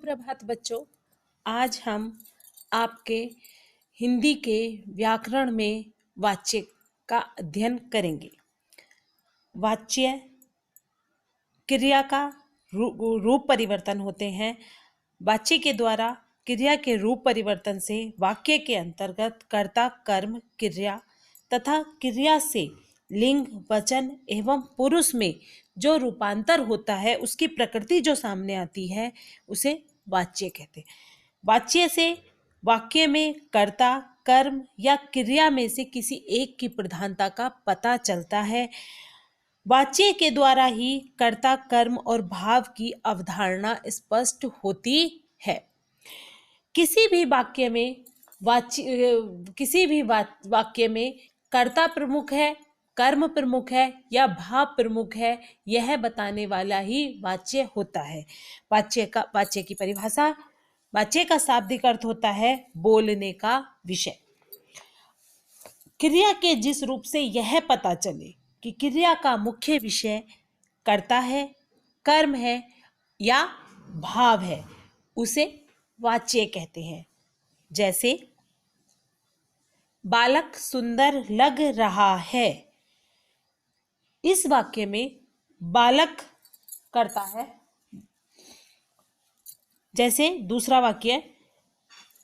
सुप्रभात बच्चों। आज हम आपके हिंदी के व्याकरण में वाच्य का अध्ययन करेंगे। वाच्य क्रिया का रूप परिवर्तन होते हैं। वाच्य के द्वारा क्रिया के रूप परिवर्तन से वाक्य के अंतर्गत कर्ता, कर्म, क्रिया तथा क्रिया से लिंग, वचन एवं पुरुष में जो रूपांतर होता है, उसकी प्रकृति जो सामने आती है, उसे वाच्य कहते हैं। वाच्य से वाक्य में कर्ता, कर्म या क्रिया में से किसी एक की प्रधानता का पता चलता है। वाच्य के द्वारा ही कर्ता, कर्म और भाव की अवधारणा स्पष्ट होती है। किसी भी वाक्य में कर्ता प्रमुख है, कर्म प्रमुख है या भाव प्रमुख है, यह बताने वाला ही वाच्य होता है। वाच्य की परिभाषा, वाच्य का शाब्दिक अर्थ होता है बोलने का विषय। क्रिया के जिस रूप से यह पता चले कि क्रिया का मुख्य विषय कर्ता है, कर्म है या भाव है, उसे वाच्य कहते हैं। जैसे बालक सुंदर लग रहा है, इस वाक्य में बालक कर्ता है। जैसे दूसरा वाक्य,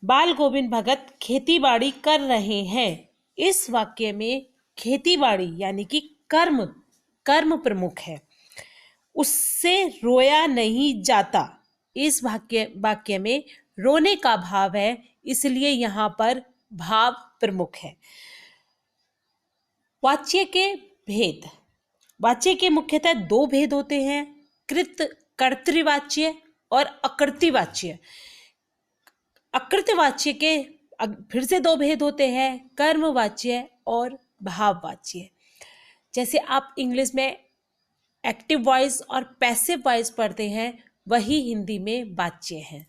बाल गोविंद भगत खेतीबाड़ी कर रहे हैं, इस वाक्य में खेतीबाड़ी यानी कि कर्म प्रमुख है। उससे रोया नहीं जाता, इस वाक्य में रोने का भाव है, इसलिए यहां पर भाव प्रमुख है। वाच्य के भेद, वाच्य के मुख्यतः दो भेद होते हैं, कर्तृवाच्य और अकृतवाच्य। अकृतवाच्य के फिर से दो भेद होते हैं, कर्मवाच्य और भाववाच्य। जैसे आप इंग्लिश में एक्टिव वॉइस और पैसिव वॉइस पढ़ते हैं, वही हिंदी में वाच्य है।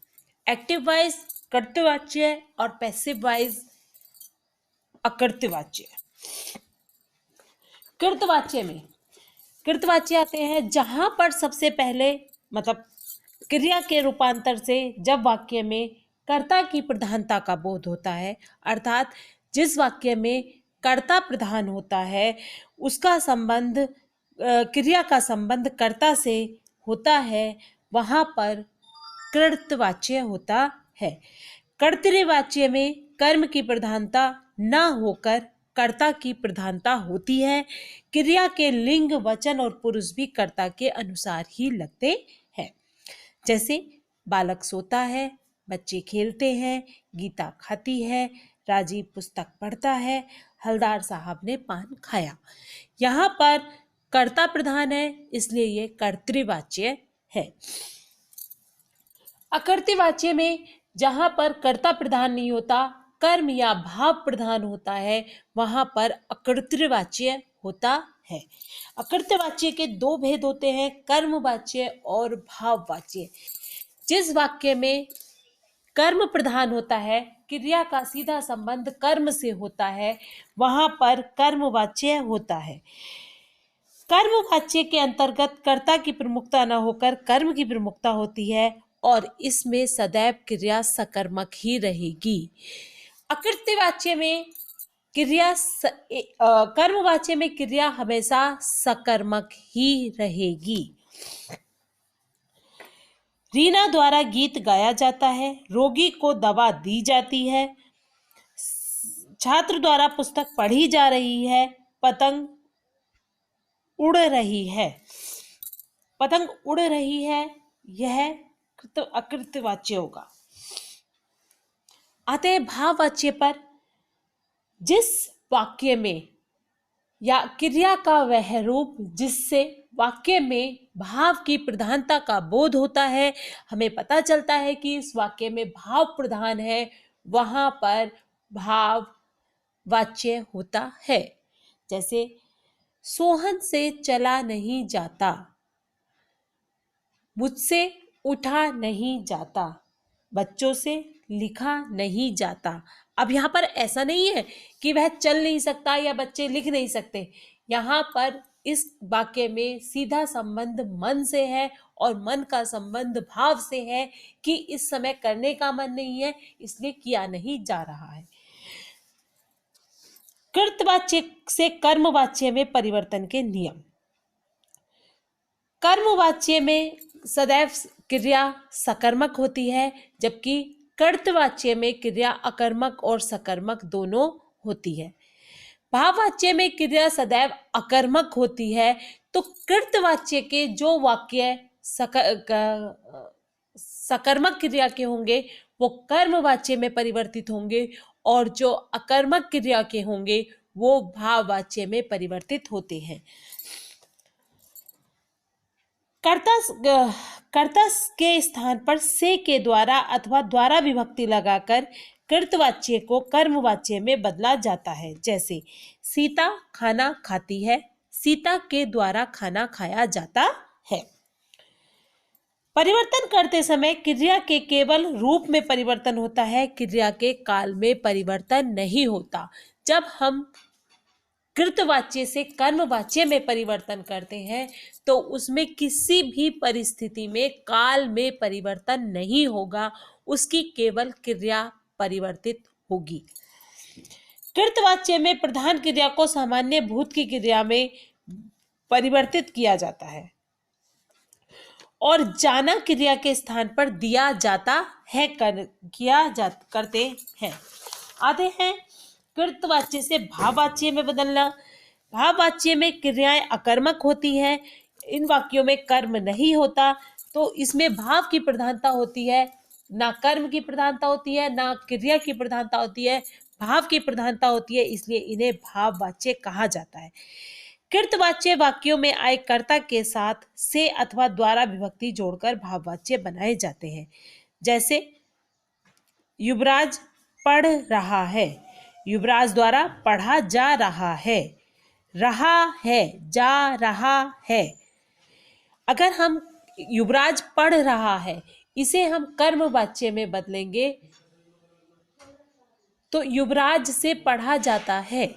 एक्टिव वॉइस कर्तृवाच्य और पैसिव वॉइस अकृतवाच्य। कृतवाच्य आते हैं जहां पर सबसे पहले मतलब क्रिया के रूपांतर से जब वाक्य में कर्ता की प्रधानता का बोध होता है, अर्थात जिस वाक्य में कर्ता प्रधान होता है, उसका संबंध क्रिया का संबंध कर्ता से होता है, वहां पर कृतवाच्य होता है। कर्तृवाच्य में कर्म की प्रधानता न होकर कर्ता की प्रधानता होती है। क्रिया के लिंग, वचन और पुरुष भी कर्ता के अनुसार ही लगते हैं। जैसे बालक सोता है, बच्चे खेलते हैं, गीता खाती है, राजीव पुस्तक पढ़ता है, हलदार साहब ने पान खाया। यहाँ पर कर्ता प्रधान है, इसलिए ये कर्तृवाच्य है। अकृतवाच्य में जहां पर कर्ता प्रधान नहीं होता, कर्म या भाव प्रधान होता है, वहां पर अकृतवाच्य होता है। अकृतवाच्य के दो भेद होते हैं, कर्मवाच्य और भाववाच्य। जिस वाक्य में कर्म प्रधान होता है, क्रिया का सीधा संबंध कर्म से होता है, वहां पर कर्मवाच्य होता है। कर्मवाच्य के अंतर्गत कर्ता की प्रमुखता न होकर कर्म की प्रमुखता होती है और इसमें सदैव क्रिया सकर्मक ही रहेगी। अकृतवाच्य में कर्मवाच्य में क्रिया हमेशा सकर्मक ही रहेगी। रीना द्वारा गीत गाया जाता है, रोगी को दवा दी जाती है, छात्र द्वारा पुस्तक पढ़ी जा रही है, पतंग उड़ रही है। पतंग उड़ रही है, यह अकृतवाच्य होगा। अतः भाववाच्य पर जिस वाक्य में या क्रिया का वह रूप जिससे वाक्य में भाव की प्रधानता का बोध होता है, हमें पता चलता है कि इस वाक्य में भाव प्रधान है, वहां पर भाव वाच्य होता है। जैसे सोहन से चला नहीं जाता, मुझसे उठा नहीं जाता, बच्चों से लिखा नहीं जाता। अब यहाँ पर ऐसा नहीं है कि वह चल नहीं सकता या बच्चे लिख नहीं सकते। यहाँ पर इस वाक्य में सीधा संबंध मन से है और मन का संबंध भाव से है कि इस समय करने का मन नहीं है, इसलिए किया नहीं जा रहा है। कृतवाच्य से कर्मवाच्य में परिवर्तन के नियम। कर्मवाच्य में सदैव क्रिया सकर्मक होती है, जबकि कर्तवाच्य में क्रिया अकर्मक और सकर्मक दोनों होती है। भाववाच्य में क्रिया सदैव अकर्मक होती है, तो कृतवाच्य के जो वाक्य सकर्मक क्रिया के होंगे वो कर्मवाच्य में परिवर्तित होंगे और जो अकर्मक क्रिया के होंगे वो भाववाच्य में परिवर्तित होते हैं। कर्ता के स्थान पर से के द्वारा अथवा द्वारा विभक्ति लगाकर कृतवाच्य को कर्मवाच्य में बदला जाता है। जैसे सीता खाना खाती है, सीता के द्वारा खाना खाया जाता है। परिवर्तन करते समय क्रिया के केवल रूप में परिवर्तन होता है, क्रिया के काल में परिवर्तन नहीं होता। जब हम कृतवाच्य से कर्मवाच्य में परिवर्तन करते हैं तो उसमें किसी भी परिस्थिति में काल में परिवर्तन नहीं होगा, उसकी केवल क्रिया परिवर्तित होगी। कृतवाच्य में प्रधान क्रिया को सामान्य भूत की क्रिया में परिवर्तित किया जाता है और जाना क्रिया के स्थान पर दिया जाता है करते हैं। आते हैं कृतवाच्य से भाववाच्य में बदलना। भाववाच्य में क्रियाएं अकर्मक होती हैं, इन वाक्यों में कर्म नहीं होता, तो इसमें भाव की प्रधानता होती है, ना कर्म की प्रधानता होती है, ना क्रिया की प्रधानता होती है, भाव की प्रधानता होती है, इसलिए इन्हें भाववाच्य कहा जाता है। कृतवाच्य वाक्यों में आए कर्ता के साथ से अथवा द्वारा विभक्ति जोड़कर भाववाच्य बनाए जाते हैं। जैसे युवराज पढ़ रहा है, युवराज द्वारा पढ़ा जा रहा है जा रहा है। अगर हम युवराज पढ़ रहा है इसे हम कर्मवाच्य में बदलेंगे तो युवराज से पढ़ा जाता है।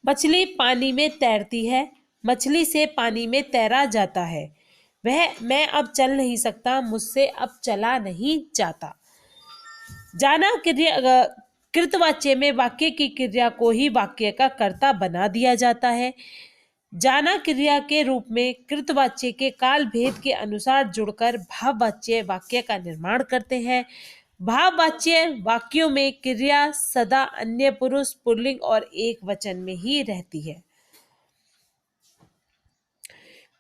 मछली पानी में तैरती है, मछली से पानी में तैरा जाता है। वह मैं अब चल नहीं सकता, मुझसे अब चला नहीं जाता। जाना क्रिया कृतवाच्य में वाक्य की क्रिया को ही वाक्य का कर्ता बना दिया जाता है। जाना क्रिया के रूप में कृतवाच्य के काल भेद के अनुसार जुड़कर भाववाच्य वाक्य का निर्माण करते हैं। भाववाच्य वाक्यों में क्रिया सदा अन्य पुरुष पुल्लिंग और एक वचन में ही रहती है।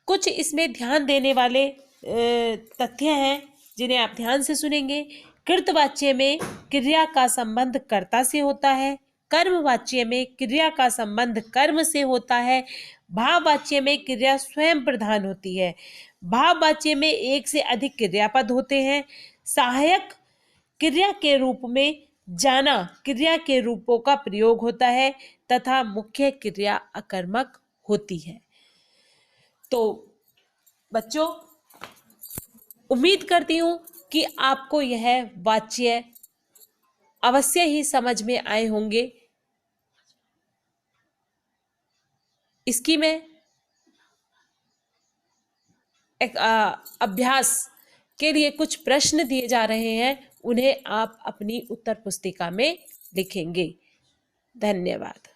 कुछ इसमें ध्यान देने वाले तथ्य हैं जिन्हें आप ध्यान से सुनेंगे। कृतवाच्य में क्रिया का संबंध कर्ता से होता है, कर्मवाच्य में क्रिया का संबंध कर्म से होता है, भाववाच्य में क्रिया स्वयं प्रधान होती है, भाववाच्य में एक से अधिक क्रियापद होते हैं, सहायक क्रिया के रूप में जाना क्रिया के रूपों का प्रयोग होता है तथा मुख्य क्रिया अकर्मक होती है। तो बच्चों, उम्मीद करती हूँ कि आपको यह वाच्य अवश्य ही समझ में आए होंगे। इसकी मैं एक अभ्यास के लिए कुछ प्रश्न दिए जा रहे हैं, उन्हें आप अपनी उत्तर पुस्तिका में लिखेंगे। धन्यवाद।